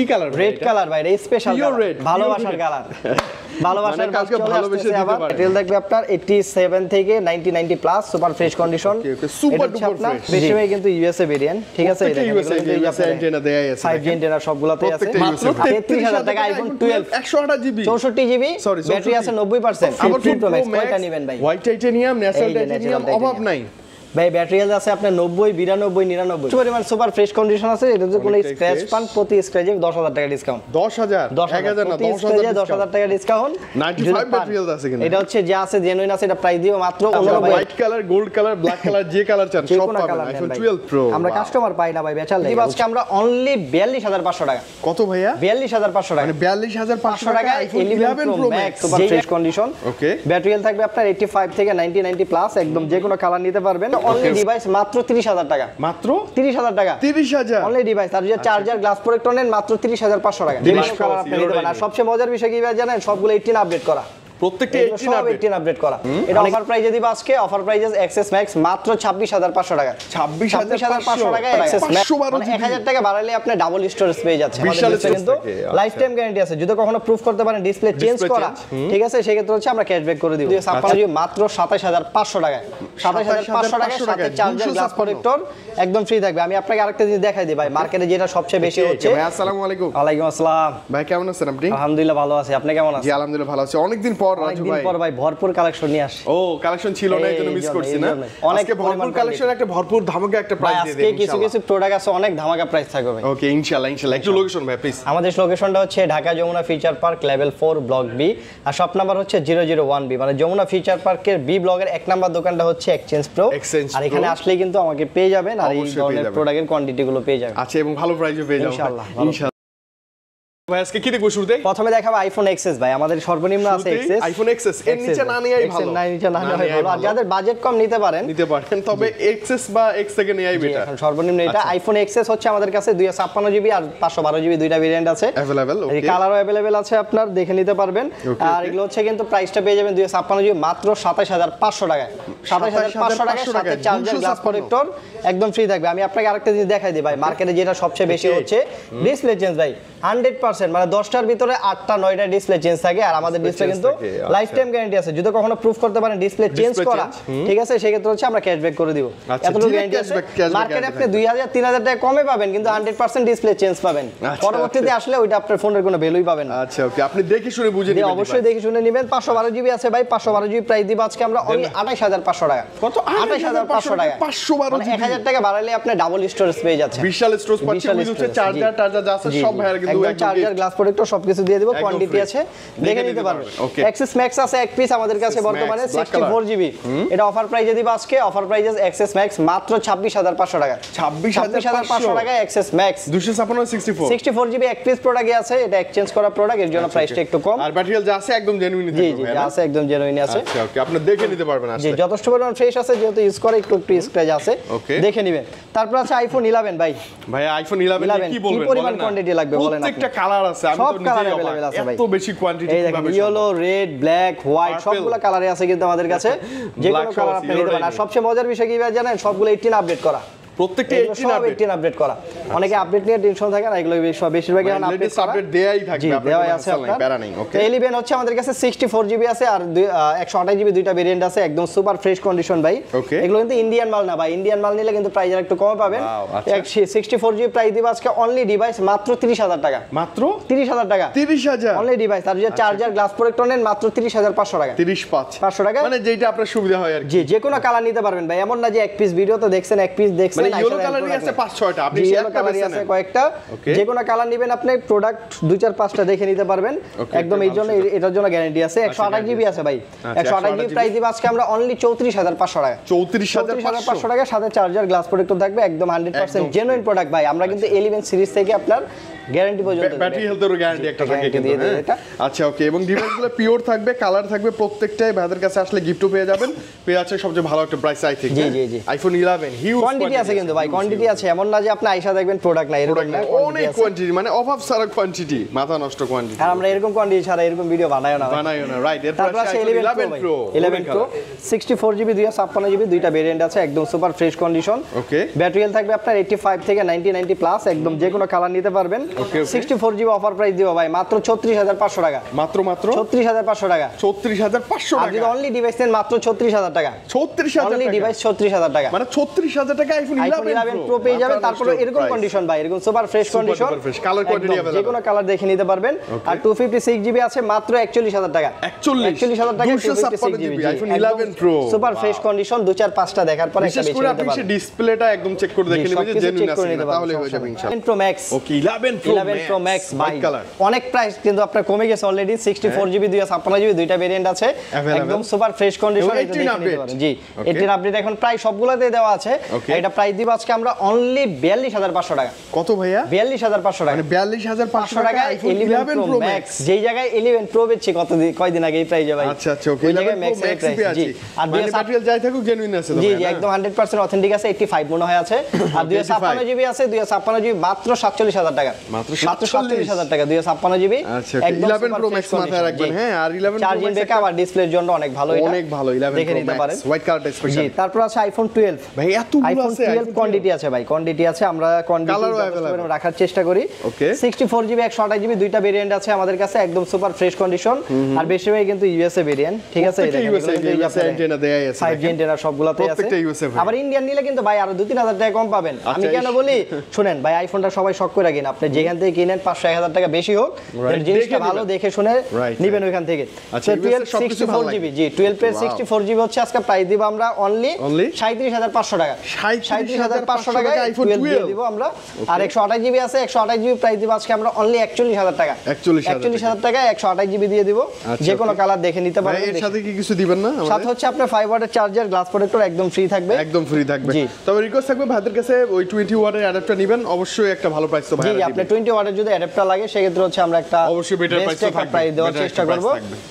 কি colour? Red colour ভাই, special ভালোবাসার কালার। ভালোবাসার কাজ ভালোবেসে দিতে পারে। টেল দেখবে আপনার 87 থেকে 90 plus super fresh condition. Super duper fresh. বেশি ভাই কিন্তু ইউএসএ ভেরিয়েন্ট, ঠিক আছে? এটা ইউএসএ অ্যান্টেনা দেয়া আছে। 5G অ্যান্টেনা সবগুলাতে আছে। মাত্র 33000 টাকা আইফোন 12 128 জিবি 64 জিবি ব্যাটারি আছে 90%। আবার 15 Pro Max কয়টা নেবেন ভাই? হোয়াইট টাইটেনিয়াম, ন্যাচারাল টাইটেনিয়াম অভাব নাই ভাই। ব্যাটারি হেলথ আছে আপনার 90 92 99 পরিমাণ সুপার ফ্রেশ কন্ডিশন আছে। এটা যদি কোনো স্ক্র্যাচ পান প্রতি স্ক্র্যাচে 10000 টাকা ডিসকাউন্ট। 10000 1000 না 10000 টাকা ডিসকাউন্ট। 95 ব্যাটারি হেলথ আছে কিন্তু এটা হচ্ছে যা আছে জেনুইন আছে। এটা প্রাইস দিও মাত্র 89। White colour, gold colour, black colour, যে কালার চান সব পাবেন আইফোন 12 প্রো। আমরা কাস্টমার পাই না ভাই বেচার লাগি। আজকে আমরা অনলি 42500 টাকা। কত ভাইয়া? 42500 টাকা, মানে 42500 টাকা iPhone 11 pro max super fresh condition. Okay. Battery health থাকবে আপনার 85 থেকে 90 প্লাস। একদম যে কোনো কালার নিতে পারবেন। অনলি ডিভাইস মাত্র 30000 টাকা। মাত্র 30000 টাকা। 30000 অনলি ডিভাইস। আর যে চার্জার গ্লাস প্রোটেক্টর নেন মাত্র 30500 টাকা। যে কোনো কালার আপনি নিতে পারেন। আর সবচেয়ে মজার বিষয় কি ভাই জানেন? সবগুলো 18 আপডেট করা। প্রত্যেকটা 18 আপডেট করা। এটা অফার প্রাইসে দিব আজকে। অফার প্রাইসে এক্সএস ম্যাক্স মাত্র 26500 টাকা। 26500 টাকা এক্সএস ম্যাক্স। 1000 টাকা বাড়ালে আপনি ডাবল স্টোরেজ পেয়ে যাচ্ছেন। কিন্তু লাইফ টাইম গ্যারান্টি আছে। যদি কখনো প্রুফ করতে পারেন ডিসপ্লে চেঞ্জ করা, ঠিক আছে, সেই ক্ষেত্রে হচ্ছে আমরা ক্যাশব্যাক করে দিব। আপনারা মাত্র 27500 টাকা। 27500 টাকা সাথে চার্জার গ্লাস প্রোটেক্টর একদম ফ্রি থাকবে। আমি আপনাকে আরেকটা জিনিস দেখাই দিই ভাই। মার্কেটে যেটা সবচেয়ে বেশি হচ্ছে। ভাই আসসালামু আলাইকুম। ওয়ালাইকুম আসসালাম। ভাই কেমন আছেন আপনি? আলহামদুলিল্লাহ ভালো আছি। আপনি কেমন আছেন? জি আলহামদুলিল্লাহ ভালো আছি। অনেকদিন পর রাজু ভাই। পর ভাই ভরপুর কালেকশন নিয়ে আসে। ও কালেকশন ছিল না, এজন্য মিস করছি না। অনেক ভরপুর কালেকশন, একটা ভরপুর ধামাকা একটা প্রাইস দিয়ে দেব। আজকে কিছু কিছু প্রোডাক্ট আছে অনেক ধামাকা প্রাইস থাকবে ভাই। ওকে ইনশাআল্লাহ ইনশাআল্লাহ। একটু লোকেশন ভাই প্লিজ। আমাদের লোকেশনটা হচ্ছে Dhaka Jamuna future park level 4 block B. আর শপ নাম্বার হচ্ছে 001 বি। মানে যমুনা ফিচার পার্কের বি ব্লকের 1 নাম্বার দোকানটা হচ্ছে এক্সচেঞ্জ প্রো। আর এখানে আসলে কিন্তু আমাকে পেয়ে যাবেন। আর এই ধরনের প্রোডাক্টের কোয়ান্টিটি গুলো পেয়ে যাবেন। আচ্ছা, এবং ভালো প্রাইসে পেয়ে যাবেন ইনশাআল্লাহ। ইনশাআল্লাহ। ভাই আজকে কি দেখব শুরুতে? প্রথমে দেখাবো আইফোন এক্সএস ভাই। আমাদের সর্বনিম্ন আছে এক্সএস। আইফোন এক্সএস এর নিচে না নেয়াই ভালো। নিচে না নেওয়াই ভালো। আর যাদের বাজেট কম নিতে পারেন। তবে এক্সএস বা এক্স থেকে নেয়াই বেটার। এখন সর্বনিম্ন এটা আইফোন এক্সএস হচ্ছে আমাদের কাছে 256 জিবি আর 512 জিবি দুইটা ভেরিয়েন্ট আছে अवेलेबल। ওকে, এই কালারও अवेलेबल আছে, আপনার দেখে নিতে পারবেন। আর এগুলো হচ্ছে কিন্তু প্রাইসটা পেয়ে যাবেন 256 জিবি মাত্র 27500 টাকায়। 27500 টাকায় সাথে চার্জার গ্লাস প্রোটেক্টর একদম ফ্রি থাকবে। আমি আপনাকে আরেকটা জিনিস দেখাই দিই ভাই। মার্কেটে যেটা সবচেয়ে বেশি হচ্ছে ডিসপ্লে চেঞ্জ ভাই। 100% মানে 10টার ভিতরে 8টা 9টা ডিসপ্লে চেঞ্জ থাকে। আর আমাদের ডিসপ্লে কিন্তু লাইফ টাইম গ্যারান্টি আছে। যদি কখনো প্রুফ করতে পারেন ডিসপ্লে চেঞ্জ করা, ঠিক আছে, সেই ক্ষেত্রে হচ্ছে আমরা ক্যাশব্যাক করে দিব। এতটুকু গ্যারান্টি আছে। মার্কেটে আপনি 2000 3000 টাকা কমে পাবেন, কিন্তু 100% ডিসপ্লে চেঞ্জ পাবেন। পরবর্তীতে আসলে ওইটা আপনার ফোনের কোনো ভ্যালুই পাবেন না। আচ্ছা ওকে, আপনি দেখে শুনে বুঝে নেবেন। অবশ্যই দেখে শুনে নেবেন। 512 জিবি আছে ভাই। 512 জিবি প্রাইস দিব আজকে আমরা অনলি 28500 টাকা। কত? 28500 টাকা। 512 জিবি। 1000 টাকা বাড়ালে আপনি ডাবল স্টোরেজ পেয়ে যাচ্ছেন। বিশাল স্টোরেজ পাচ্ছেন। হচ্ছে চার্জার যা আছে সব ভাইরা কিন্তু একদম চার্জার গ্লাস প্রোটেক্টর সবকিছু দিয়ে দেব। কোয়ান্টিটি আছে, দেখে নিতে পারবেন। এক্সএস ম্যাক্স আছে এক পিস আমাদের কাছে বর্তমানে 64 জিবি। এটা অফার প্রাইসে দিব আজকে। অফার প্রাইসে এক্সএস ম্যাক্স মাত্র 26500 টাকা। 26500 টাকায় এক্সএস ম্যাক্স 256 64 জিবি এক পিস প্রোডাক্ট আছে। এটা এক্সচেঞ্জ করা প্রোডাক্ট, এর জন্য প্রাইসটা একটু কম। আর ব্যাটারি যা আছে একদম জেনুইন থাকবে। জি জি, যা আছে একদম জেনুইন আছে। আচ্ছা ওকে, আপনি দেখে নিতে পারবেন। জি, যথেষ্ট পরিমাণ ফ্রেশ আছে, যেহেতু ইউজ করে একটু স্ক্র্যাচ আছে, দেখে নেবেন। তারপর আছে আইফোন 11 ভাই। ভাই আইফোন 11 কি বলবেন? কি পরিমাণ কোয়ান্টিটি লাগবে বলেন? প্রত্যেকটা কালার আছে। আমি তো নিজেই अवेलेबल আছে ভাই। এত বেশি কোয়ান্টিটি কিভাবে? ইয়েলো, রেড, ব্ল্যাক, হোয়াইট সবগুলো কালারে আছে কিন্তু আমাদের কাছে। যে কোনো কালার আপনি নিতে পারেন। আর সবচেয়ে মজার বিষয় কি ভাই জানেন? সবগুলো 18 আপডেট করা। প্রত্যেকটা 18 আপডেট করা। অনেকে আপডেট নিয়ে টেনশন থাকে না, এগুলো বেশিরভাগই এখন আপডেট দেয়াই থাকবে। দেওয়াই আছে আপনার, প্যারা নেই। ওকে, 11 হচ্ছে আমাদের কাছে 64 জিবি আছে আর 128 জিবি দুইটা ভেরিয়েন্ট আছে। একদম সুপার ফ্রেশ কন্ডিশন ভাই। এগুলো কিন্তু ইন্ডিয়ান মাল না ভাই। ইন্ডিয়ান মাল নিলে কিন্তু প্রাইস একটু কম পাবেন। 64 জিবি প্রাইস দিব আজকে অনলি ডিভাইস মাত্র 30000 টাকা। মাত্র 30000 টাকা। 30000 অনলি ডিভাইস। আর যে চার্জার গ্লাস প্রোটেক্টর নেন মাত্র 30500 টাকা। 500 টাকা, মানে যেটা আপনার সুবিধা হয় আর কি। জি, যে কোনো কালার নিতে পারবেন ভাই। এমন না যে এক পিস ভিডিওতে দেখছেন, এক পিস দেখছেন। মানে ইয়েলো কালার আছে 5-6টা, আপনি শেয়ার কালারই আছে কয়েকটা। যে কোনো কালার নেবেন আপনি, প্রোডাক্ট 2-4-5টা দেখে নিতে পারবেন একদম। এই জন্য এটার জন্য গ্যারান্টি আছে। 128 জিবি আছে ভাই। 128 জিবি প্রাইস দিব আজকে আমরা অনলি 34500 টাকা। 34500 টাকা সাথে চার্জার গ্লাস প্রোটেক্টর থাকবে। একদম 100% জেনুইন প্রোডাক্ট ভাই। আমরা কিন্তু 11 সিরিজ থেকে আপনার গ্যারান্টি পর্যন্ত, ব্যাটারি হেলথেরও গ্যারান্টি একটা থাকে কিন্তু। আচ্ছা ওকে, এবং ডিভাইসগুলো পিওর থাকবে, কালার থাকবে প্রত্যেকটাই। ভাইদের কাছে আসলে গিফটও পেয়ে যাবেন। পেয়ে আছে সবচেয়ে ভালো একটা price I think. G G G, iPhone 11 huge quantity আছে কিন্তু ভাই। কোয়ান্টিটি আছে, এমন না যে আপনি আইসা দেখবেন প্রোডাক্ট নাই, এরকম না। অনেক কোয়ান্টিটি, মানে অভাব সারা কোয়ান্টিটি, মাথা নষ্ট কোয়ান্টিটি। আর আমরা এরকম কোয়ান্টিটি ছাড়া এরকম ভিডিও বানাইও না, রাইট। তারপর আছে 11 প্রো 64 জিবি 256 জিবি দুইটা ভেরিয়েন্ট আছে। একদম super fresh condition. Okay, battery health থাকবে আপনার 85 থেকে 90 প্লাস। একদম যে কোনো কালার নিতে পারবেন। Okay, okay. 64 GB offer price দিব ভাই মাত্র 34500 টাকা। মাত্র 34500 টাকা। 34500 আর টাকা। যদি অনলি ডিভাইস নেন মাত্র 36000 টাকা। 36000 অনলি টাকা। ডিভাইস 36000 টাকা। মানে 36000 টাকা আইফোন 11 প্রো পেয়ে যাবেন। তারপরে এরকম কন্ডিশন ভাই, এরকম super fresh condition, colour quantity available, যে কোনো কালার দেখে নিতে পারবেন। আর 256 জিবি আছে মাত্র 41000 টাকা। 41000 টাকা 256 GB iPhone 11 pro super fresh condition, 2 4 5টা দেখার পরে একটা বিশেষ বেশি করে নিতে আপনি পারবেন। ডিসপ্লেটা একদম চেক করে দেখে নেবেন যে জেনুইন আছে নিতে কিনা, তাহলে হয়ে যাবে ইনশাআল্লাহ। 11 প্রো ম্যাক্স। ওকে 11 প্রো ম্যাক্স ভাই কালার। অনেক প্রাইস কিন্তু আপনার কমে গেছে অলরেডি। 64 জিবি 256 জিবি দুইটা ভেরিয়েন্ট আছে, একদম সুপার ফ্রেশ কন্ডিশন, এটা দেখে নিতে পারেন। জি 18 আপডেট এখন প্রায় সবগুলোতে দেওয়া আছে। এটা প্রাইস দিব আজকে আমরা অনলি 42500 টাকা। কত ভাইয়া? 42500 টাকা। মানে 42500 টাকা আইফোন 11 প্রো ম্যাক্স। যেই জায়গায় 11 প্রো বেচছে কয়দিন আগে এই প্রাইসে ভাই। আচ্ছা আচ্ছা, ওকে 11 প্রো ম্যাক্স পেয়ে আছি। আর ম্যাটেরিয়াল যাই থাকুক জেনুইন আছে তো? জি জি একদম 100% অথেন্টিক আছে। 85 মনে হয় আছে। আর 256 জিবি আছে, 256 জিবি মাত্র 47000 টাকা। মাত্র 47000 টাকা 256 জিবি। আচ্ছা 11 প্রো ম্যাক্স মাথায় রাখবেন। হ্যাঁ, আর 11 প্রো চার্জিং ব্যাকআপ আর ডিসপ্লের জন্য অনেক ভালো, এটা অনেক ভালো 11 দেখে প্রো নিতে পারেন। ম্যাক্স হোয়াইট কালারটা স্পেশাল। জি তারপর আছে আইফোন 12 ভাই, এতগুলো আইফোন আছে। 12 কোয়ান্টিটি আছে ভাই, কোয়ান্টিটি আছে, আমরা কোয়ান্টিটি রাখার চেষ্টা করি। ওকে 64 জিবি 128 জিবি দুইটা ভেরিয়েন্ট আছে আমাদের কাছে, একদম সুপার ফ্রেশ কন্ডিশন। আর বেশিরভাগ কিন্তু ইউএসএ ভেরিয়েন্ট, ঠিক আছে? এটা ইউএসএ অ্যান্টেনা দেয়াই আছে, 5G অ্যান্টেনা সবগুলোতে আছে। প্রত্যেকটা ইউএসএ। আবার ইন্ডিয়ান নিলে কিন্তু ভাই আরো 2-3000 টাকা কম পাবেন। আমি কেন বলি শুনেন ভাই, আইফোনটা সবাই শক করে কিনেন, আপনি যেখান থেকে কিনেন 500-1000 টাকা বেশি হোক, জিনিসটা ভালো দেখে শুনে নেবেন ওইখান থেকে। আচ্ছা 64 জিবি, জি 12 এর 64 জিবি হচ্ছে আজকে প্রাইস দিব আমরা অনলি 37500 টাকা। 37500 টাকায় আইফোন 12 দিয়ে দিব আমরা। আর 128 জিবি আছে, 128 জিবি প্রাইস দিব আজকে আমরা অনলি 41000 টাকা। 41000 টাকায় 128 জিবি দিয়ে দিব, যে কোনো কালার দেখে নিতে পারবেন। এর সাথে কি কিছু দিবেন না আমাদের? সাথে হচ্ছে আপনার 5 ওয়াটের চার্জার, গ্লাস প্রোটেক্টর একদম ফ্রি থাকবে, একদম ফ্রি থাকবে। তবে রিকোয়েস্ট থাকবে ভাইদের কাছে ওই 20 ওয়াটের অ্যাডাপ্টার নেবেন, অবশ্যই একটা ভালো প্রাইস তো ভাই। জি আপনি 20 ওয়াটের যদি অ্যাডাপ্টার লাগে সেক্ষেত্রে হচ্ছে আমরা একটা অবশ্যই বেটার প্রাইস থাকবে, প্রাইস দেওয়ার চেষ্টা করব।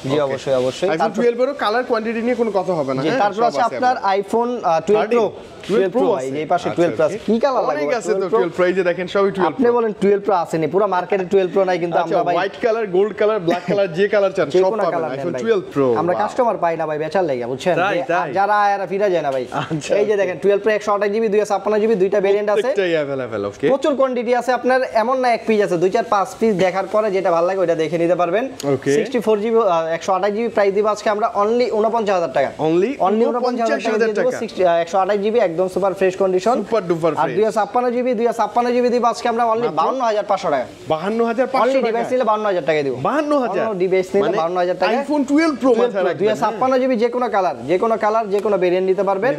জি অবশ্যই অবশ্যই। আইফোন 12 এর কালার কোয়ান্টিটি নিয়ে কোনো কথা হবে না। জি তারপর আছে আপনার আইফোন 12 প্রো। 12 প্রো এই পাশে 12 প্লাস কি কালার লাগবে? অনেক আছে তো 12 প্রো, এই যে দেখেন সবই 12 আপনি বলেন 12 প্রো আসেনি, পুরো মার্কেটে 12 প্রো নাই, কিন্তু আমরা ভাই white colour, gold colour, black colour, যে কালার চান সব পাবেন আইফোন 12 প্রো। আমরা কাস্টমার পাই না ভাই বেচার লাগা, বুঝছেন? যারা আয়ারা ফিরা যায় না ভাই। এই যে দেখেন 12 প্রো 128 জিবি 256 জিবি দুইটা ভেরিয়েন্ট আছে, প্রত্যেকটাই अवेलेबल। ওকে প্রচুর কোয়ান্টিটি আছে আপনার, এমন না এক পিস আছে, 2-4-5 পিস দেখার পরে যেটা ভালো লাগে ওটা দেখে নিতে পারবেন। 64 জিবি 128 জিবি প্রাইস দিব আজকে আমরা অনলি 49000 টাকা। অনলি 49000 টাকা দিব। 128 জিবি একদম super fresh condition, super duper আর 256 জিবি দিব আজকে আমরা অনলি 52500 টাকা। 52500 অনলি টাকা ডিভাইস নিলে 52000 টাকা দিব। 52000 ডিভাইস নিলে 52000 টাকা। আইফোন 12 প্রো মাথায় রাখবেন। 256 জিবি যে কোনো কালার, যে কোনো ভেরিয়েন্ট নিতে পারবেন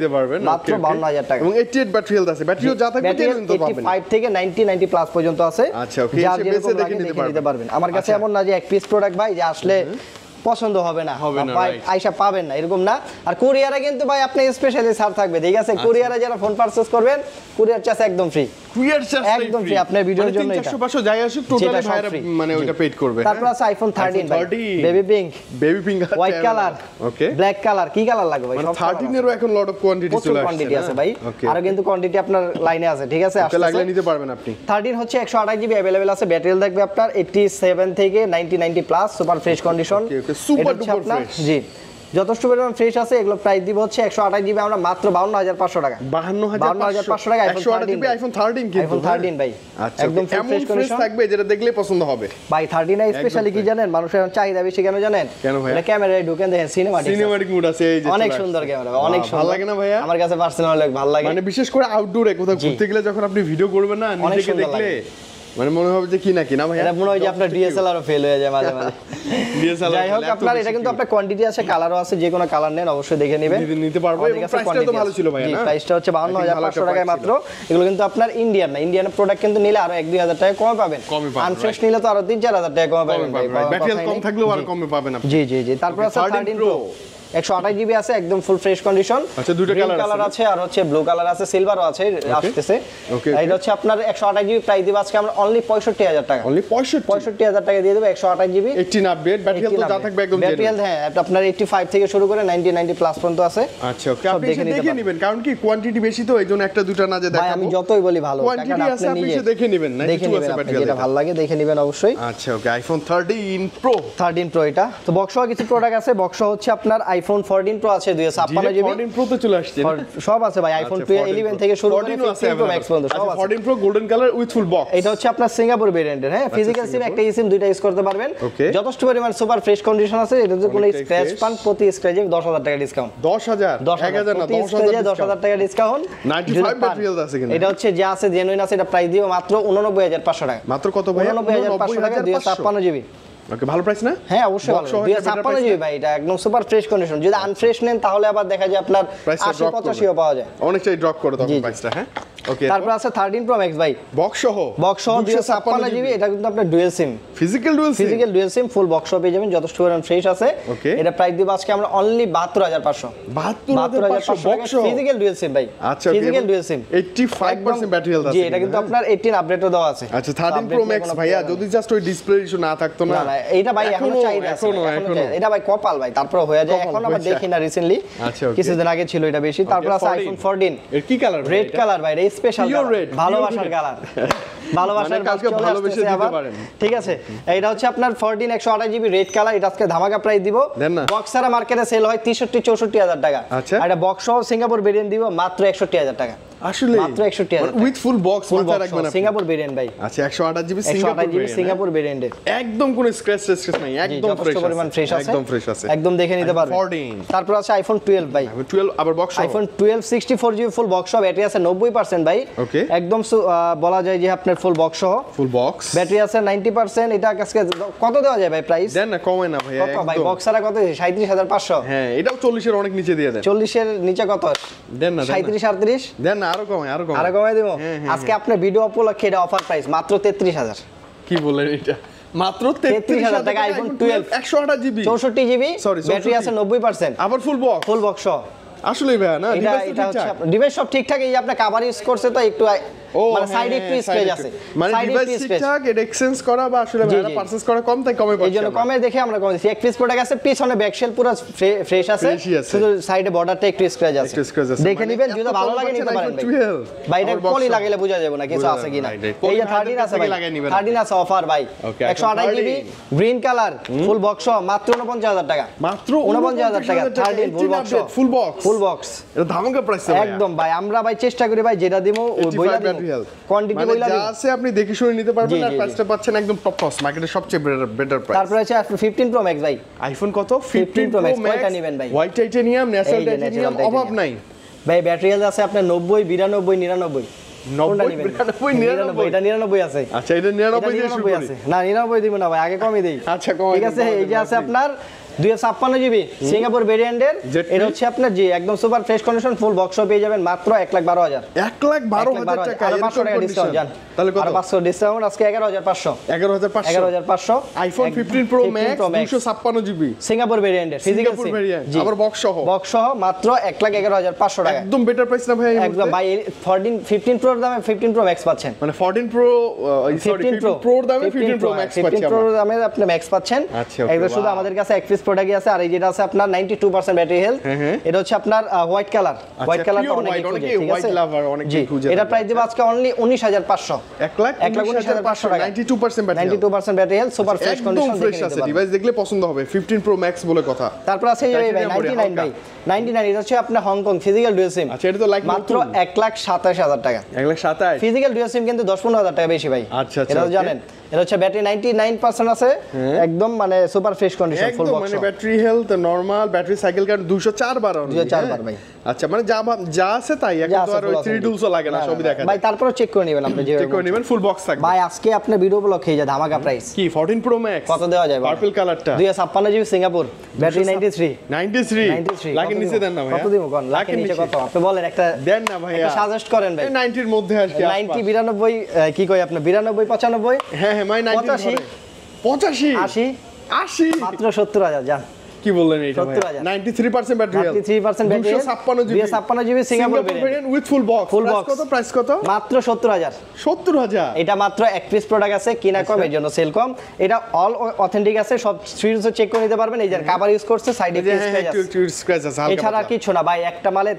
মাত্র 52000 টাকা। এবং 88 ব্যাটারি হেলথ আছে, ব্যাটারিও যা থাকবে জেনুইন তো পাবেন। 85 থেকে 90 প্লাস পর্যন্ত আছে। আচ্ছা ওকে, যার এসে বেসে দেখে নিতে পারবেন। আমার কাছে এমন না যে এক পিস প্রোডাক্ট ভাই যে আসলে পছন্দ হবে না, আইসা পাবেন না, এরকম না। আর কুরিয়ারে কিন্তু ভাই আপনি স্পেশালি ছাড় থাকবে, ঠিক আছে? কুরিয়ারে যারা ফোন পারচেজ করবেন কুরিয়ার চার্জ একদম ফ্রি, কুরিয়ার চার্জ একদম ফ্রি আপনার ভিডিওর জন্য। এটা 300-500 যাই আসুক টোটালি ভাইরা মানে ওইটা পেড করবে। তারপর আছে iPhone 13 baby pink, white colour, okay black colour, কি কালার লাগবে ভাই? মানে 13 এরও এখন লট অফ কোয়ান্টিটি চলে আসছে, কোয়ান্টিটি আছে ভাই, আর কিন্তু কোয়ান্টিটি আপনার লাইনে আছে, ঠিক আছে? আসলে লাগলে নিতে পারবেন আপনি। 13 হচ্ছে 128 জিবি अवेलेबल আছে, ব্যাটারি থাকবে আপনার 87 থেকে 90 plus, super fresh condition, super duper fresh. জি যথেষ্ট পরিমাণ ফ্রেশ আছে। এগুলো প্রাইস দিব হচ্ছে 128 জিবি আমরা মাত্র 52500 টাকা। 52500 টাকা 128 জিবি আইফোন 13 কিন্তু আইফোন 13 ভাই একদম ফ্রেশ কন্ডিশন থাকবে, যেটা দেখলে পছন্দ হবে ভাই। 13 স্পেশালি কি জানেন, মানুষের চাহিদা বেশি কেন জানেন? কেন ভাই? এটা ক্যামেরায় ঢুকেন দেখেন সিনেমাটিক মুড আছে, এই যে অনেক সুন্দর ক্যামেরা, অনেক সুন্দর। ভালো লাগে না ভাইয়া? আমার কাছে পার্সোনালি ভালো লাগে, মানে বিশেষ করে আউটডোরে কোথাও ঘুরতে গেলে যখন আপনি ভিডিও করবেন না, নিজেকে দেখলে মানে মনে হবে যে কি না কি না ভাই, এটা মনে হয় যে আপনার ডিএসএলআরও ফেল হয়ে যায় মাঝে মাঝে। যাই হোক আপনার এটা কিন্তু আপনার কোয়ান্টিটি আছে, কালারও আছে, যে কোনো কালার নেন অবশ্যই দেখে নেবেন, নিতে পারবো। এবং প্রাইসটা তো ভালো ছিল ভাই না? প্রাইসটা হচ্ছে 52500 টাকায় মাত্র। এগুলো কিন্তু আপনার ইন্ডিয়ান না, ইন্ডিয়ান প্রোডাক্ট কিন্তু নিলে আরো 1-2000 টাকা কমে পাবেন, আনফ্রেশ নিলে তো আরো 3-4000 টাকা কমে পাবেন ভাই। ব্যাটারি কম থাকলেও আরো কমে পাবেন আপনি। জি জি জি। তারপর আছে 13 প্রো 128 জিবি আছে, একদম ফুল ফ্রেশ কন্ডিশন। আচ্ছা দুটো কালার আছে, আর হচ্ছে ব্লু কালার আছে, সিলভারও আছে আসতেছে। এটা হচ্ছে আপনার 128 জিবি প্রাইস দিব আজকে আমরা অনলি 65000 টাকা। অনলি 65000 টাকা দিয়ে দেব 128 জিবি 18 আপডেট, ব্যাটারি হেলথ যা থাকবে একদম জেনুইন। ব্যাটারি হেলথ হ্যাঁ আপনার 85 থেকে শুরু করে 90 প্লাস পর্যন্ত আছে। আচ্ছা ওকে, আপনি দেখে নেবেন, কারণ কি কোয়ান্টিটি বেশি তো এইজন্য একটা দুটো না যে দেখাবো ভাই। আমি যতই বলি ভালো কোয়ান্টিটি আছে, আপনি নিজে দেখে নেবেন, না দেখে নেবেন, যেটা ভালো লাগে দেখে নেবেন অবশ্যই। আচ্ছা ওকে, আইফোন 13 প্রো এটা তো বক্সও কিছু প্রোডাক্ট আছে। বক্স হচ্ছে আপনার আইফোন 14 প্রো আছে 256 জিবি। 14 প্রো তে চলে আসছে সব আছে ভাই, আইফোন 11 থেকে শুরু করে 15 প্রো ম্যাক্স পর্যন্ত সব আছে। 14 pro golden colour with full box. এটা হচ্ছে আপনার সিঙ্গাপুর ভেরিয়েন্টের, হ্যাঁ ফিজিক্যাল সিম একটা সিম দুইটা ইউজ করতে পারবেন। যথেষ্ট পরিমাণ সুপার ফ্রেশ কন্ডিশন আছে। এটাতে কোনো স্ক্র্যাচ পান প্রতি স্ক্র্যাচে 10000 টাকা ডিসকাউন্ট। 10000 1000 না 10000 টাকা ডিসকাউন্ট। 95 ব্যাটারি হেলথ আছে কিন্তু। এটা হচ্ছে যা আছে জেনুইন আছে, এটা প্রাইস দিও মাত্র 89500 টাকা। মাত্র কত ভাই? 89500 টাকা 256 জিবি। ওকে, ভালো প্রাইস না? হ্যাঁ অবশ্যই ভালো। 256 জিবি ভাই, এটা একদম সুপার ফ্রেশ কন্ডিশন। যদি আনফ্রেশ নেন তাহলে আবার দেখা যায় আপনার 80-85ও পাওয়া যায়। অনেকটাই ড্রপ করে তখন প্রাইসটা। হ্যাঁ ওকে, তারপর আছে 13 প্রো ম্যাক্স ভাই, বক্স সহ 256 জিবি। এটা কিন্তু আপনার dual SIM, physical dual SIM full box পেয়ে যাবেন, যথেষ্ট পরিমাণ ফ্রেশ আছে। এটা প্রাইস দিব আজকে আমরা অনলি 72500। 72500 বক্স সহ ফিজিক্যাল ডুয়াল সিম ভাই। আচ্ছা, physical dual SIM 85% battery health আছে। জি, এটা কিন্তু আপনার 18 আপডেটও দেওয়া আছে। আচ্ছা 13 প্রো ম্যাক্স ভাইয়া, যদি জাস্ট ওই ডিসপ্লে ইস্যু না থাকতো না। না এইটা ভাই এখনো চাহিদা আছে, এটা ভাই কপাল ভাই, তারপর হয়ে যায়। এখন আমরা দেখি না রিসেন্টলি, কিছুদিন আগে ছিল এটা বেশি। তারপর আছে আইফোন 14, এর কি কালার? রেড কালার ভাই, এটা স্পেশাল ভালোবাসার কালার, ভালোবাসার কালকে ভালোবেসে দিতে পারেন। ঠিক আছে, এটা হচ্ছে আপনার 14 128 জিবি রেড কালার। এটা আজকে ধামাকা প্রাইস দিব। বক্স ছাড়া মার্কেটে সেল হয় 63-64 টাকা। আর এটা বক্স সহ সিঙ্গাপুর ভেরিয়েন্ট দিব মাত্র 61 টাকা। আসলে মাত্র 61 উইথ ফুল বক্স মাথা রাখবেন আপনি। সিঙ্গাপুর ভেরিয়েন্ট ভাই। আচ্ছা 128 জিবি সিঙ্গাপুর ভেরিয়েন্টের একদম কোনো স্ক্র্যাচ নাই, একদম ফ্রেশ পরিমাণ ফ্রেশ আছে, একদম ফ্রেশ আছে, একদম দেখে নিতে পারবেন। 14 তারপর আছে আইফোন 12 ভাই, 12 আবার বক্স সহ। আইফোন 12 64 জিবি ফুল বক্স সহ, ব্যাটারি আছে 90% ভাই। একদম বলা যায় যে আপনার ফুল বক্স সহ, ফুল বক্স ব্যাটারি আছে 90%। এটা আজকে কত দেওয়া যায় ভাই প্রাইস? দেন না, কমায় না ভাই একদম ভাই। বক্স ছাড়া কত? 37500। হ্যাঁ এটাও 40 এর অনেক নিচে দিয়ে দেন। 40 এর নিচে কত? দেন না 37 38 দেন না, আরো কমায় আরো কমায় দেব। আজকে আপনার ভিডিও উপলক্ষে এটা অফার প্রাইস মাত্র 33000। কি বলেন এটা? মাত্র 33000 টাকা আইফোন 12 128 জিবি 64 জিবি, ব্যাটারি আছে 90%, আবার ফুল বক্স সহ। আসলে ভাই না, এটা হচ্ছে ডিভাইস সব ঠিকঠাক। এই যে আপনি কভার ইউজ করছে তো একটু মানে সাইডে একটু স্ক্র্যাচ আছে, মানে ডিভাইস ঠিকঠাক এটা এক্সচেঞ্জ করা বা আসলে ভাড়া পারচেজ করা কম, তাই কমে পাচ্ছি। এইজন্য কমে দেখে আমরা কমে দিছি। এক পিস প্রোডাক্ট আছে, পিছনে ব্যাকশেল পুরো ফ্রেশ আছে, শুধু সাইডে বর্ডারটা একটু স্ক্র্যাচ আছে। দেখে নেবেন, যদি ভালো লাগে নিতে পারেন ভাই। এটা পলি লাগাইলে বোঝা যাবে না কিছু আছে কিনা। এই যে 13 আছে ভাই, 13 আছে অফার ভাই, 128 GB green colour full box মাত্র 49000 টাকা। মাত্র 49000 টাকা 13 ফুল বক্স। এটা ধামাকা প্রাইস একদম ভাই। আমরা ভাই চেষ্টা করি ভাই যেটা দিমু ওই বইলা দিমু, কোয়ান্টিটি বইলা দিমু, যা আছে আপনি দেখে শুনে নিতে পারবেন। আর প্রাইসটা পাচ্ছেন একদম টপ কস্ট, মার্কেটের সবচেয়ে বেটার প্রাইস। তারপর আছে 15 প্রো ম্যাক্স ভাই। আইফোন কত? 15 প্রো ম্যাক্স কয়টা নেবেন ভাই? হোয়াইট টাইটানিয়াম, ন্যাচারাল টাইটানিয়াম, অভাব নাই ভাই। ব্যাটারি হেলথ আছে আপনার 90 92 99 এটা 99 আছে। আচ্ছা এটা 99 দিয়ে শুরু করি না, 99 দিব না ভাই, আগে কমই দেই। আচ্ছা কমাই, ঠিক আছে। এই যে আছে আপনার 256 জিবি সিঙ্গাপুর ভেরিয়েন্টের। এটা হচ্ছে আপনার জি একদম super fresh condition, full box পেয়ে যাবেন মাত্র 1,12,000। 1,12,000 টাকা। আর 500 টাকা ডিসকাউন্ট জান, তাহলে কত? 500 ডিসকাউন্ট আজকে 11500। 11500 iPhone 15 Pro Max 256 GB Singapore ভেরিয়েন্টের ফিজিক্যাল সিম, আবার বক্স সহ মাত্র 1,11,500 টাকা। একদম বেটার প্রাইস না ভাই? একদম ভাই। 15 প্রোর দামে 15 প্রো ম্যাক্স পাচ্ছেন, মানে 14 প্রো সরি 15 প্রোর দামে 15 প্রো ম্যাক্স পাচ্ছেন। 15 প্রোর দামে আপনি ম্যাক্স পাচ্ছেন। একদম শুধু আমাদের কাছে এক পিস প্রোডাক্টই আছে। আর এই যেটা আছে আপনার 92% ব্যাটারি হেলথ। এটা হচ্ছে আপনার হোয়াইট কালার, হোয়াইট কালারটা অনেক খুঁজে। ঠিক আছে, অনেক খুঁজে। এটা প্রাইস দেব আজকে অনলি 19500। 1,19,500 টাকা। 92% battery health, super fresh condition. Fresh আছে, ডিভাইস দেখলে পছন্দ হবে। 15 প্রো ম্যাক্স বলে কথা। তারপর আছে এই ভাই 99 ভাই, 99 এটা হচ্ছে আপনার হংকং ফিজিক্যাল ডুয়াল সিম। আচ্ছা এটা তো লাইক মাত্র 1,27,000 টাকা। 1,27,000 ফিজিক্যাল ডুয়াল সিম কিন্তু 10-15,000 টাকা বেশি ভাই। আচ্ছা এটা জানেন। এটা হচ্ছে ব্যাটারি 99% আছে, একদম মানে super fresh condition, full box. মানে battery health normal, battery cycle count 204 বার। 204 বার ভাই। আচ্ছা মানে যা আছে তাই, এখন তো আর ওই 3 টুলসও লাগে না, সবই দেখা যায় ভাই। তারপরও চেক করে নেবেন আপনি, চেক করে নেবেন, ফুল বক্স থাকবে ভাই। আজকে আপনার ভিডিও উপলক্ষে এই যে ধামাকা প্রাইস কি 14 প্রো ম্যাক্স কত দেওয়া যায়? পার্পল কালারটা 256 জিবি সিঙ্গাপুর, ব্যাটারি 93 লাখের নিচে দেন না ভাই। কত দিব কোন? লাখের নিচে কত আপনি বলেন? একটা দেন না ভাই, একটা সাজেস্ট করেন ভাই। 90 এর মধ্যে আসবে। 90 92 কি কই আপনি? 92 95? হ্যাঁ ভাই 90 85 80 মাত্র 70000 জান। কি বললেন এটা ভাই? 93% battery health, 93% battery, 256 GB Singapore variant with full box. Price কত? মাত্র 70000। 70000 এটা মাত্র এক পিস প্রোডাক্ট আছে, কিনা কম এর জন্য সেল কম। এটা অল অথেন্টিক আছে, সব সিরিজও চেক করে নিতে পারবেন। এই যে কভার ইউজ করছে, সাইডে স্ক্র্যাচ আছে, এছাড়া কিছু না ভাই। একটা মালে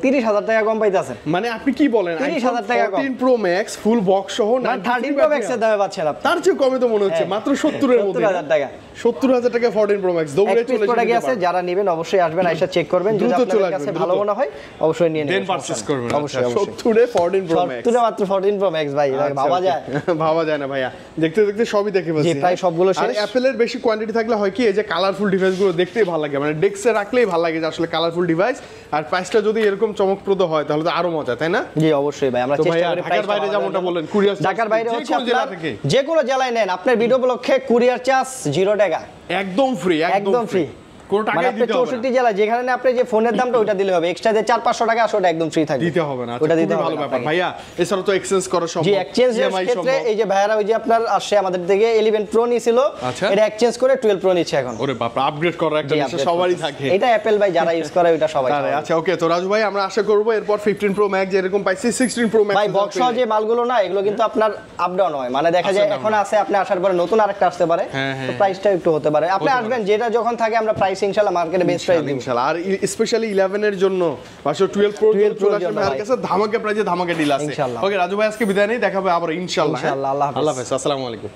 30000 টাকা কম পাইতাছেন। মানে আপনি কি বলেন? 30000 টাকা কম। 14 প্রো ম্যাক্স ফুল বক্স সহ 13 প্রো ম্যাক্স এর দামে পাচ্ছেন আপনি। তার চেয়ে কমে তো মনে হচ্ছে, মাত্র 70 এর মধ্যে। 70000 টাকা 70000 টাকা 14 প্রো ম্যাক্স। দৌড়ে চলে প্রোডাক্টই আছে, যারা নেবেন অবশ্যই আসবেন, আইসা চেক করবেন, যদি আপনাদের কাছে ভালো মনে হয় অবশ্যই নিয়ে নেবেন, দেন পারচেজ করবেন। অবশ্যই 70 এ 14 প্রো ম্যাক্স, 70 মাত্র 14 প্রো ম্যাক্স ভাই, ভাবা যায়? ভাবা যায় না ভাইয়া, দেখতে দেখতে সবই দেখে ফেলছি। জি, প্রায় সবগুলো শেষ। আর অ্যাপেলের বেশি কোয়ান্টিটি থাকলে হয় কি, এই যে কালারফুল ডিভাইসগুলো দেখতেই ভালো লাগে, মানে ডেস্কে রাখলেই ভালো লাগে যে আসলে কালারফুল ডিভাইস, আর প্রাইসটা যদি এরকম চমকপ্রদ হয় তাহলে তো আরো মজা, তাই না? জি অবশ্যই ভাই, আমরা চেষ্টা করি ঢাকার বাইরে যেমনটা বললেন কুরিয়ার, ঢাকার বাইরে হচ্ছে জেলা আপনার থেকে যে কোনো জেলায় নেন, আপনার ভিডিও ব্লগে কুরিয়ার চার্জ 0 টাকা, একদম ফ্রি, একদম ফ্রি। কোনো টাকা মানে আপনি দিতে হবে 64 জেলা যেখানে আপনি যে ফোনের দামটা ওইটা দিলে হবে, এক্সট্রা যে 400-500 টাকা আসলে ওটা একদম ফ্রি থাকবে, দিতে হবে না। ওটা দিতে খুবই হবে ভালো ব্যাপার আপনাকে। ভাইয়া। এছাড়া তো এক্সচেঞ্জ করা সম্ভব, জি, এক্সচেঞ্জের ক্ষেত্রে এই যে ভাইয়ারা ওই যে আপনার আসছে আমাদের থেকে 11 প্রো নিছিল, আচ্ছা। এটা এক্সচেঞ্জ করে 12 প্রো নিচ্ছে এখন। ওরে বাপ, আপগ্রেড করার একটা জি, বিষয় upgrade সবারই করতেছে। থাকে। এটা অ্যাপল ভাই যারা ইউজ করে ওটা সবাই আরে করে। আচ্ছা, ওকে। তো রাজু ভাই, আমরা আশা করব এরপর 15 প্রো ম্যাক্স যেরকম পাইছি 16 প্রো ম্যাক্স ভাই বক্স সহ যে মালগুলো না, এগুলো কিন্তু আপনার আপ ডাউন হয়, মানে দেখা যায় এখন আছে, আপনি আসার পরে নতুন আরেকটা আসতে পারে, তো প্রাইসটা একটু হতে পারে। আপনি আসবেন, যেটা যখন থাকে আমরা প্রাইস ইনশাআল্লাহ মার্কেটে বেস্ট প্রাইস দিব ইনশাআল্লাহ। আর স্পেশালি 11 এর জন্য 12 প্রো চলে আসবে ভাইয়ের কাছে, ধামাকা প্রাইজে ধামাকা ডিল আছে। ইনশাআল্লাহ। ওকে রাজু ভাই, আজকে বিদায় নেই, দেখা হবে আবার ইনশাআল্লাহ। ইনশাআল্লাহ, আল্লাহ হাফেজ। আল্লাহ হাফেজ, আসসালামু আলাইকুম।